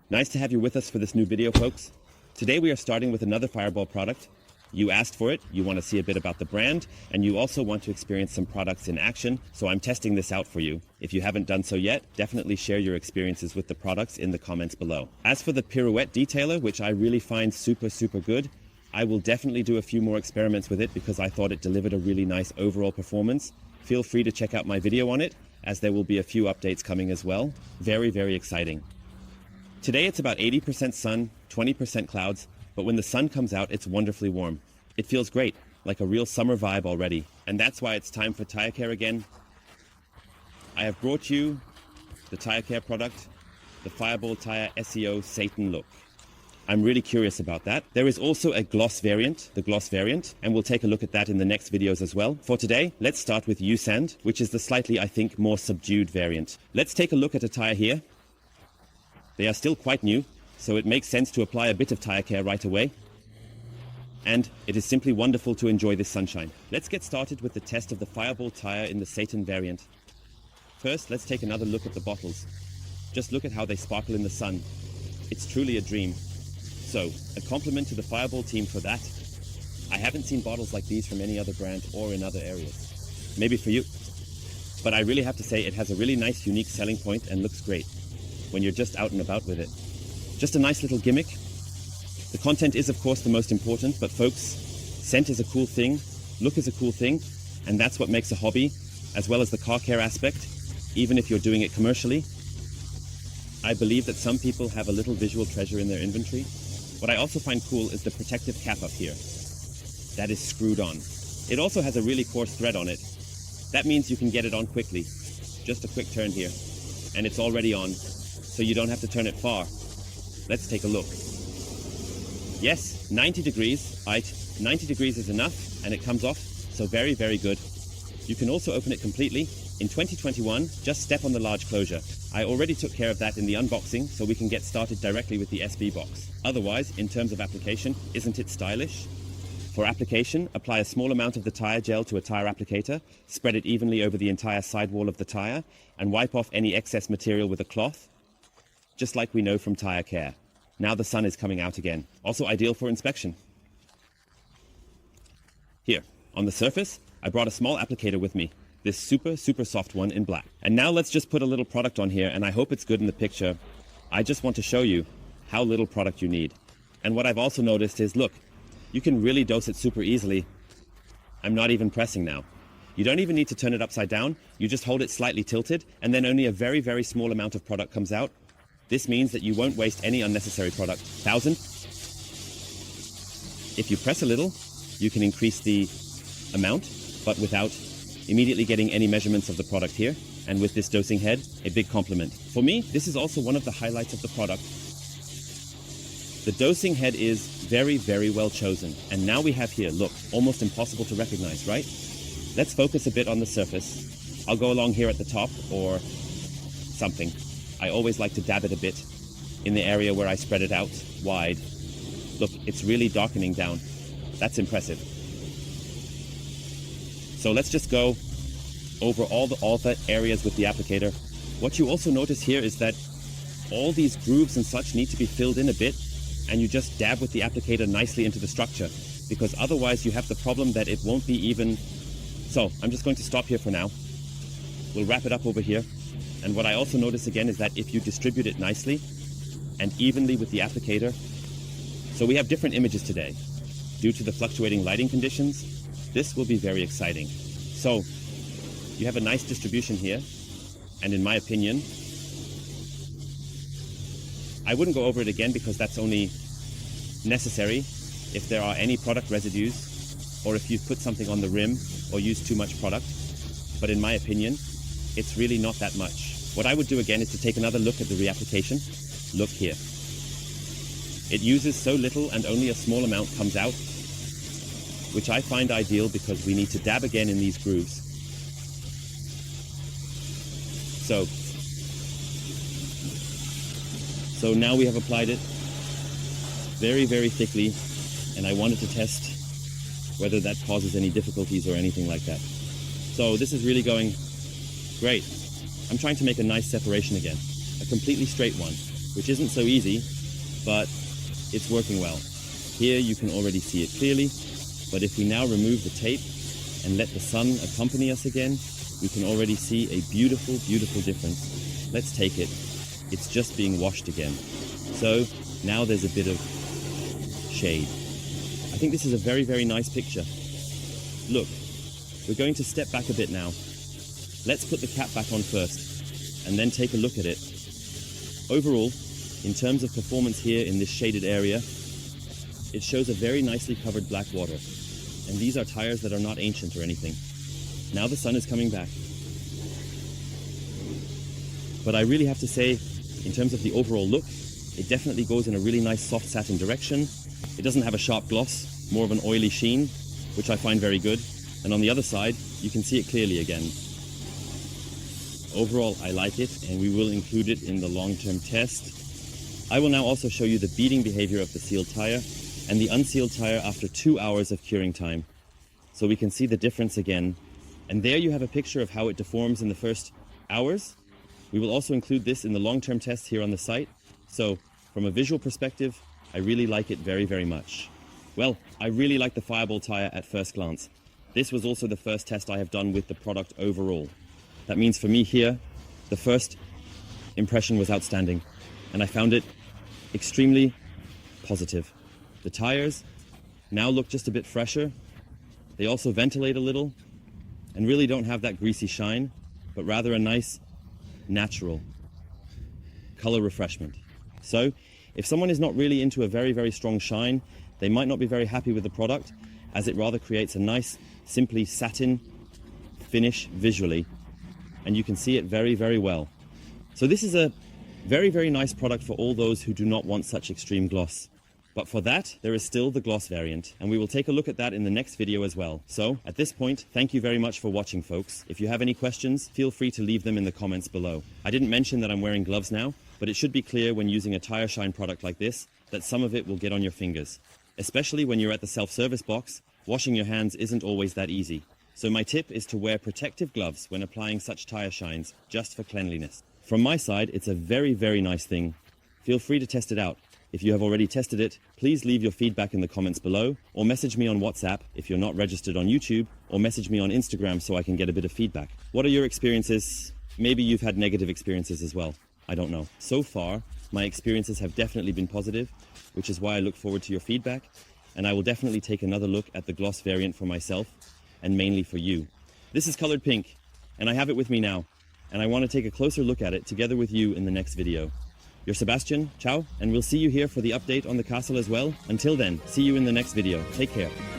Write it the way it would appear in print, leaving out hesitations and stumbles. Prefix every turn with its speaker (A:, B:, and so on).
A: Nice to have you with us for this new video, folks. Today we are starting with another Fireball product. You asked for it, you want to see a bit about the brand, and you also want to experience some products in action, so I'm testing this out for you. If you haven't done so yet, definitely share your experiences with the products in the comments below. As for the pirouette detailer, which I really find super good, I will definitely do a few more experiments with it because I thought it delivered a really nice overall performance. Feel free to check out my video on it, as there will be a few updates coming as well. Very exciting. Today it's about 80% sun, 20% clouds, but when the sun comes out, it's wonderfully warm. It feels great, like a real summer vibe already. And that's why it's time for tire care again. I have brought you the tire care product, the Fireball Tire SEO Satin look. I'm really curious about that. There is also a gloss variant, the gloss variant, and we'll take a look at that in the next videos as well. For today, let's start with U-Sand, which is the slightly, I think, more subdued variant. Let's take a look at a tire here. They are still quite new, so it makes sense to apply a bit of tire care right away. And it is simply wonderful to enjoy this sunshine. Let's get started with the test of the Fireball tire in the Satin variant. First, let's take another look at the bottles. Just look at how they sparkle in the sun. It's truly a dream. So, a compliment to the Fireball team for that. I haven't seen bottles like these from any other brand or in other areas. Maybe for you. But I really have to say it has a really nice, unique selling point and looks great when you're just out and about with it. Just a nice little gimmick. The content is, of course, the most important, but folks, scent is a cool thing, look is a cool thing, and that's what makes a hobby, as well as the car care aspect, even if you're doing it commercially. I believe that some people have a little visual treasure in their inventory. What I also find cool is the protective cap up here. That is screwed on. It also has a really coarse thread on it. That means you can get it on quickly. Just a quick turn here. And it's already on, so you don't have to turn it far. Let's take a look. Yes, 90 degrees. 90 degrees is enough, and it comes off, so very good. You can also open it completely. In 2021, just step on the large closure. I already took care of that in the unboxing, so we can get started directly with the SB box. Otherwise, in terms of application, isn't it stylish? For application, apply a small amount of the tire gel to a tire applicator, spread it evenly over the entire sidewall of the tire, and wipe off any excess material with a cloth, just like we know from tire care. Now the sun is coming out again. Also ideal for inspection. Here, on the surface, I brought a small applicator with me. This super soft one in black. And now let's just put a little product on here, and I hope it's good in the picture. I just want to show you how little product you need. And what I've also noticed is, look, you can really dose it super easily. I'm not even pressing now. You don't even need to turn it upside down. You just hold it slightly tilted, and then only a very small amount of product comes out. This means that you won't waste any unnecessary product. 1,000. If you press a little, you can increase the amount, but without immediately getting any measurements of the product here. And with this dosing head, a big compliment. For me, this is also one of the highlights of the product. The dosing head is very well chosen. And now we have here, look, almost impossible to recognize, right? Let's focus a bit on the surface. I'll go along here at the top or something. I always like to dab it a bit in the area where I spread it out wide. Look, it's really darkening down. That's impressive. So let's just go over all the areas with the applicator. What you also notice here is that all these grooves and such need to be filled in a bit, and you just dab with the applicator nicely into the structure, because otherwise you have the problem that it won't be even. So I'm just going to stop here for now. We'll wrap it up over here. And what I also notice again is that if you distribute it nicely and evenly with the applicator, so we have different images today. Due to the fluctuating lighting conditions, this will be very exciting. So you have a nice distribution here, and in my opinion, I wouldn't go over it again because that's only necessary if there are any product residues or if you've put something on the rim or used too much product. But in my opinion, it's really not that much. What I would do again is to take another look at the reapplication. Look here. It uses so little and only a small amount comes out, which I find ideal because we need to dab again in these grooves. So now we have applied it very thickly, and I wanted to test whether that causes any difficulties or anything like that. So this is really going great. I'm trying to make a nice separation again, a completely straight one. which isn't so easy, but it's working well. Here you can already see it clearly, but if we now remove the tape and let the sun accompany us again, we can already see a beautiful, beautiful difference. Let's take it. It's just being washed again. So now there's a bit of shade. I think this is a very, very nice picture. Look, we're going to step back a bit now. Let's put the cap back on first and then take a look at it. Overall, in terms of performance here in this shaded area, it shows a very nicely covered black water. And these are tires that are not ancient or anything. Now the sun is coming back. But I really have to say, in terms of the overall look, it definitely goes in a really nice soft satin direction. It doesn't have a sharp gloss, more of an oily sheen, which I find very good. And on the other side, you can see it clearly again. Overall, I like it, and we will include it in the long-term test. I will now also show you the beading behavior of the sealed tire and the unsealed tire after 2 hours of curing time. So we can see the difference again. And there you have a picture of how it deforms in the first hours. We will also include this in the long-term test here on the site. So from a visual perspective, I really like it very, very much. Well, I really like the Fireball tire at first glance. This was also the first test I have done with the product overall. That means for me here, the first impression was outstanding, and I found it extremely positive. The tires now look just a bit fresher. They also ventilate a little and really don't have that greasy shine, but rather a nice, natural color refreshment. So if someone is not really into a very, very strong shine, they might not be very happy with the product, as it rather creates a nice, simply satin finish visually, and you can see it very, very well. So this is a very, very nice product for all those who do not want such extreme gloss. But for that, there is still the gloss variant, and we will take a look at that in the next video as well. So at this point, thank you very much for watching, folks. If you have any questions, feel free to leave them in the comments below. I didn't mention that I'm wearing gloves now, but it should be clear when using a tire shine product like this that some of it will get on your fingers. Especially when you're at the self-service box, washing your hands isn't always that easy. So my tip is to wear protective gloves when applying such tire shines, just for cleanliness. From my side, it's a very, very nice thing. Feel free to test it out. If you have already tested it, please leave your feedback in the comments below, or message me on WhatsApp if you're not registered on YouTube, or message me on Instagram so I can get a bit of feedback. What are your experiences? Maybe you've had negative experiences as well. I don't know. So far, my experiences have definitely been positive, which is why I look forward to your feedback, and I will definitely take another look at the gloss variant for myself, and mainly for you. This is colored pink, and I have it with me now, and I want to take a closer look at it together with you in the next video. You're Sebastian, ciao, and we'll see you here for the update on the castle as well. Until then, see you in the next video. Take care.